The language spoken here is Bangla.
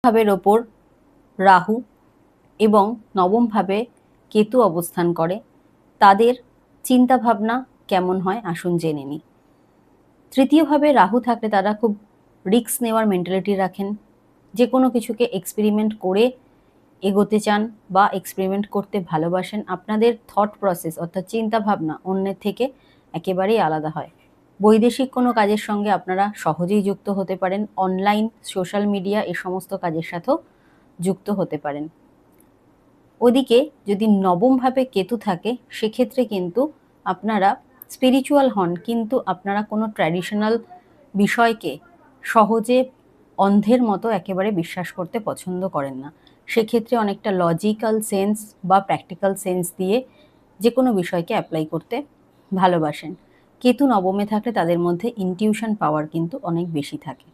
ভাবের ওপর রাহু এবং নবম ভাবে কেতু অবস্থান করে, তাদের চিন্তাভাবনা কেমন হয় আসুন জেনে নিই। তৃতীয়ভাবে রাহু থাকলে তারা খুব রিস্ক নেওয়ার মেন্টালিটি রাখেন, যে কোনো কিছুকে এক্সপেরিমেন্ট করে এগোতে চান বা এক্সপেরিমেন্ট করতে ভালোবাসেন। আপনাদের থট প্রসেস অর্থাৎ চিন্তাভাবনা অন্যের থেকে একেবারেই আলাদা হয়। বৈদেশিক কোনো কাজের সঙ্গে আপনারা সহজেই যুক্ত হতে পারেন, অনলাইন সোশ্যাল মিডিয়া এ সমস্ত কাজের সাথেও যুক্ত হতে পারেন। ওদিকে যদি নবমভাবে কেতু থাকে সেক্ষেত্রে কিন্তু আপনারা স্পিরিচুয়াল হন, কিন্তু আপনারা কোনো ট্র্যাডিশনাল বিষয়কে সহজে অন্ধের মতো একেবারে বিশ্বাস করতে পছন্দ করেন না। সেক্ষেত্রে অনেকটা লজিক্যাল সেন্স বা প্র্যাকটিক্যাল সেন্স দিয়ে যে কোনো বিষয়কে অ্যাপ্লাই করতে ভালোবাসেন। কেতু নবমে থাকলে তাদের মধ্যে ইনটিউশন পাওয়ার কিন্তু অনেক বেশি থাকে।